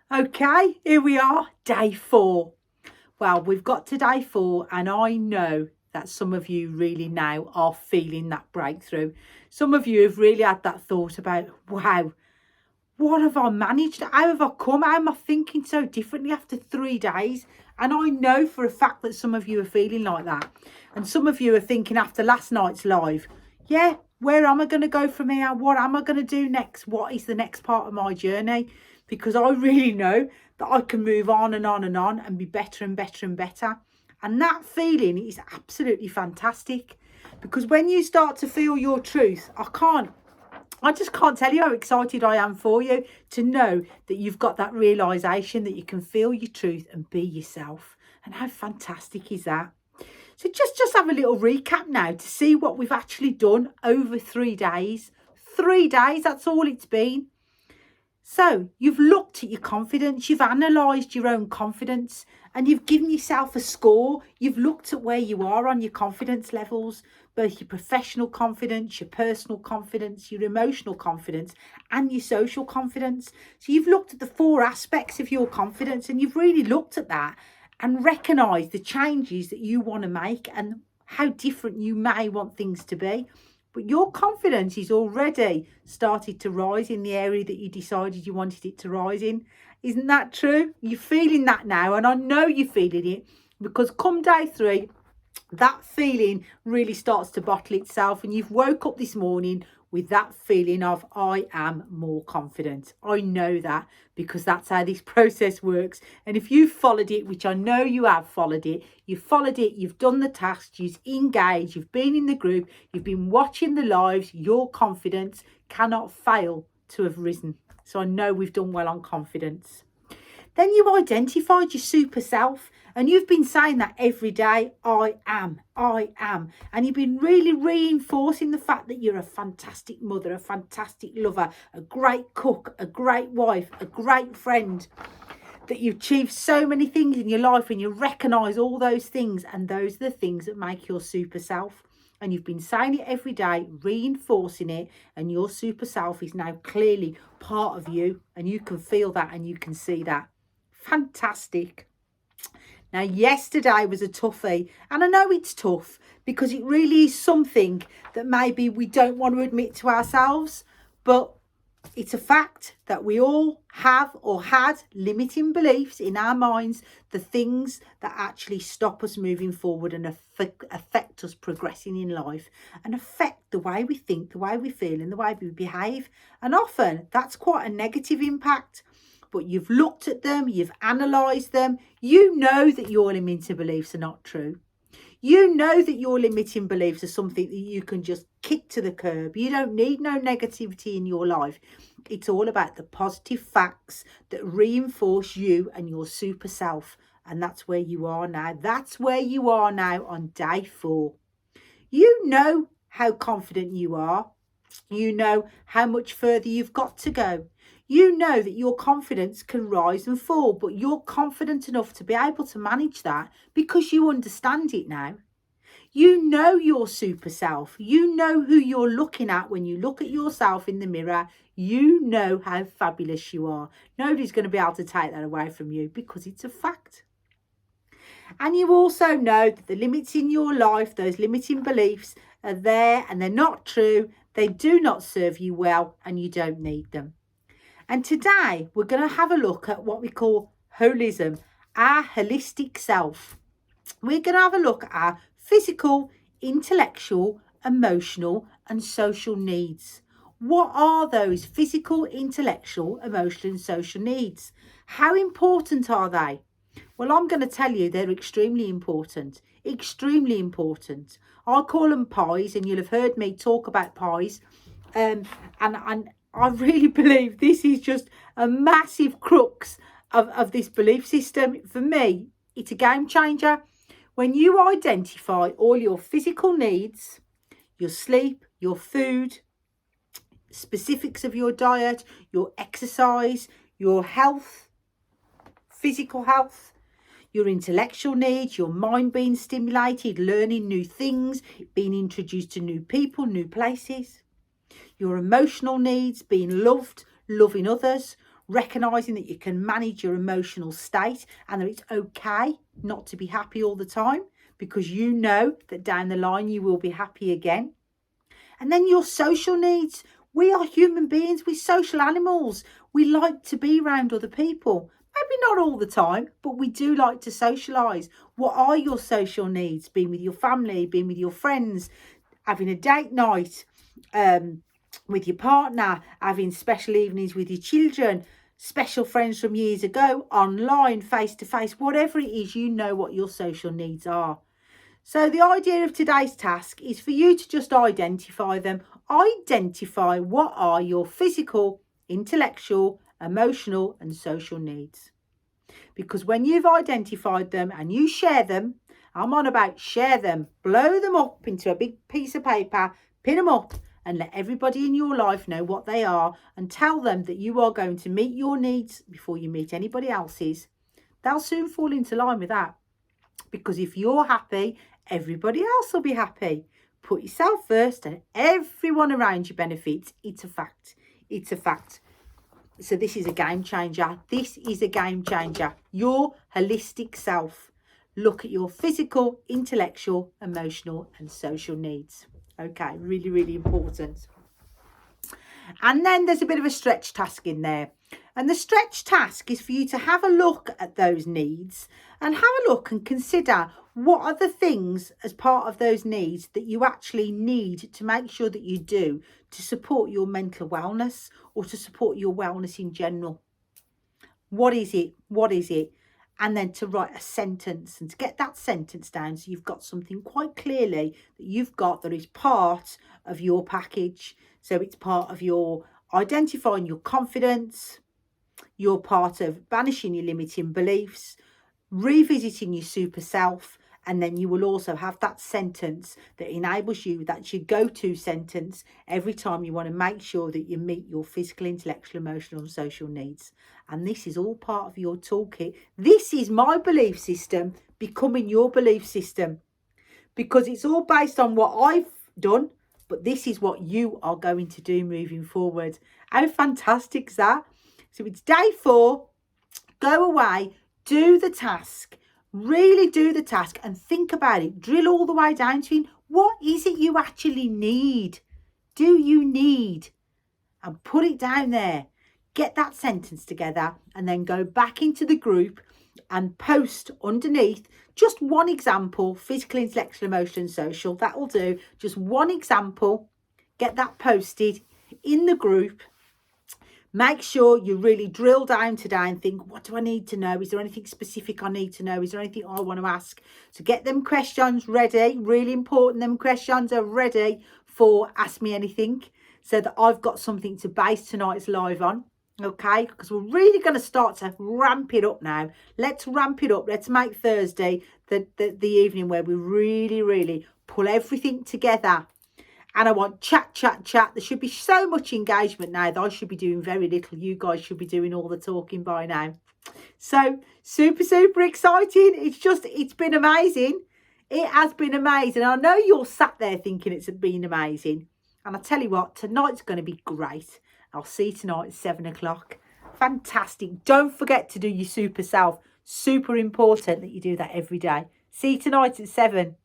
Okay, here we are, day 4. Well, we've got to day 4, and I know that some of you really now are feeling that breakthrough. Some of you have really had that thought about, wow, what have I managed? How have I come? How am I thinking so differently after 3 days? And I know for a fact that some of you are feeling like that. And some of you are thinking after last night's live, yeah, where am I going to go from here? What am I going to do next? What is the next part of my journey? Because I really know that I can move on and on and on and be better and better and better. And that feeling is absolutely fantastic. Because when you start to feel your truth, I just can't tell you how excited I am for you to know that you've got that realisation that you can feel your truth and be yourself. And how fantastic is that? So just have a little recap now to see what we've actually done over 3 days. 3 days, that's all it's been. So you've looked at your confidence, you've analysed your own confidence, and you've given yourself a score. You've looked at where you are on your confidence levels, both your professional confidence, your personal confidence, your emotional confidence, and your social confidence. So you've looked at the 4 aspects of your confidence, and you've really looked at that and recognised the changes that you want to make and how different you may want things to be. But your confidence is already started to rise in the area that you decided you wanted it to rise in. Isn't that true? You're feeling that now, and I know you're feeling it, because come day 3, that feeling really starts to bottle itself, and you've woke up this morning with that feeling of, I am more confident. I know that because that's how this process works. And if you've followed it, which I know you have followed it, you've done the tasks, you've engaged, you've been in the group, you've been watching the lives, your confidence cannot fail to have risen. So I know we've done well on confidence. Then you identified your super self, and you've been saying that every day, I am. And you've been really reinforcing the fact that you're a fantastic mother, a fantastic lover, a great cook, a great wife, a great friend, that you've achieved so many things in your life, and you recognise all those things, and those are the things that make your super self. And you've been saying it every day, reinforcing it, and your super self is now clearly part of you, and you can feel that and you can see that. Fantastic. Now, yesterday was a toughie, and I know it's tough because it really is something that maybe we don't want to admit to ourselves, but it's a fact that we all have or had limiting beliefs in our minds, the things that actually stop us moving forward and affect us progressing in life, and affect the way we think, the way we feel, and the way we behave. And often that's quite a negative impact. But you've looked at them, you've analysed them, you know that your limiting beliefs are not true. You know that your limiting beliefs are something that you can just kick to the curb. You don't need no negativity in your life. It's all about the positive facts that reinforce you and your super self. And that's where you are now. That's where you are now on day 4. You know how confident you are. You know how much further you've got to go. You know that your confidence can rise and fall, but you're confident enough to be able to manage that because you understand it now. You know your super self. You know who you're looking at when you look at yourself in the mirror. You know how fabulous you are. Nobody's going to be able to take that away from you because it's a fact. And you also know that the limits in your life, those limiting beliefs, are there and they're not true. They do not serve you well, and you don't need them. And today we're going to have a look at what we call holism, our holistic self. We're going to have a look at our physical, intellectual, emotional and social needs. What are those physical, intellectual, emotional and social needs? How important are they? Well, I'm going to tell you they're extremely important. Extremely important. I call them pies, and you'll have heard me talk about pies. And I really believe this is just a massive crux of this belief system. For me, it's a game changer. When you identify all your physical needs, your sleep, your food, specifics of your diet, your exercise, your health, physical health, your intellectual needs, your mind being stimulated, learning new things, being introduced to new people, new places, your emotional needs, being loved, loving others, recognising that you can manage your emotional state and that it's okay not to be happy all the time, because you know that down the line you will be happy again. And then your social needs. We are human beings, we're social animals. We like to be around other people. Maybe not all the time, but we do like to socialise. What are your social needs? Being with your family, being with your friends, having a date night with your partner, having special evenings with your children, special friends from years ago, online, face to face, whatever it is, you know what your social needs are. So the idea of today's task is for you to just identify them. Identify what are your physical, intellectual, emotional and social needs. Because when you've identified them and you share them, I'm on about share them, blow them up into a big piece of paper, pin them up and let everybody in your life know what they are and tell them that you are going to meet your needs before you meet anybody else's. They'll soon fall into line with that. Because if you're happy, everybody else will be happy. Put yourself first and everyone around you benefits. It's a fact. It's a fact. So this is a game changer. This is a game changer. Your holistic self. Look at your physical, intellectual, emotional and social needs. Okay, really, really important. And then there's a bit of a stretch task in there. And the stretch task is for you to have a look at those needs and have a look and consider what are the things as part of those needs that you actually need to make sure that you do to support your mental wellness or to support your wellness in general. What is it? What is it? And then to write a sentence and to get that sentence down so you've got something quite clearly that you've got that is part of your package. So it's part of your identifying your confidence, you're part of banishing your limiting beliefs, revisiting your super self, and then you will also have that sentence that enables you, that's your go-to sentence every time you want to make sure that you meet your physical, intellectual, emotional and social needs. And this is all part of your toolkit. This is my belief system becoming your belief system, because it's all based on what I've done, but this is what you are going to do moving forward. How fantastic is that? So it's day 4. Go away, do the task, really do the task and think about it. Drill all the way down to it. What is it you actually need? Do you need? And put it down there. Get that sentence together and then go back into the group and post underneath just one example, physical, intellectual, emotional and social. That will do. Just one example. Get that posted in the group. Make sure you really drill down today and think, what do I need to know? Is there anything specific I need to know? Is there anything I want to ask? So get them questions ready. Really important, them questions are ready for Ask Me Anything, so that I've got something to base tonight's live on. Okay, because we're really going to start to ramp it up now. Let's ramp it up. Let's make Thursday the evening where we really pull everything together. And I want chat. There should be so much engagement now that I should be doing very little. You guys should be doing all the talking by now. So super exciting. It's been amazing. It has been amazing. I know you're sat there thinking it's been amazing. And I tell you what, tonight's going to be great. I'll see you tonight at 7 o'clock. Fantastic. Don't forget to do your super self. Super important that you do that every day. See you tonight at 7.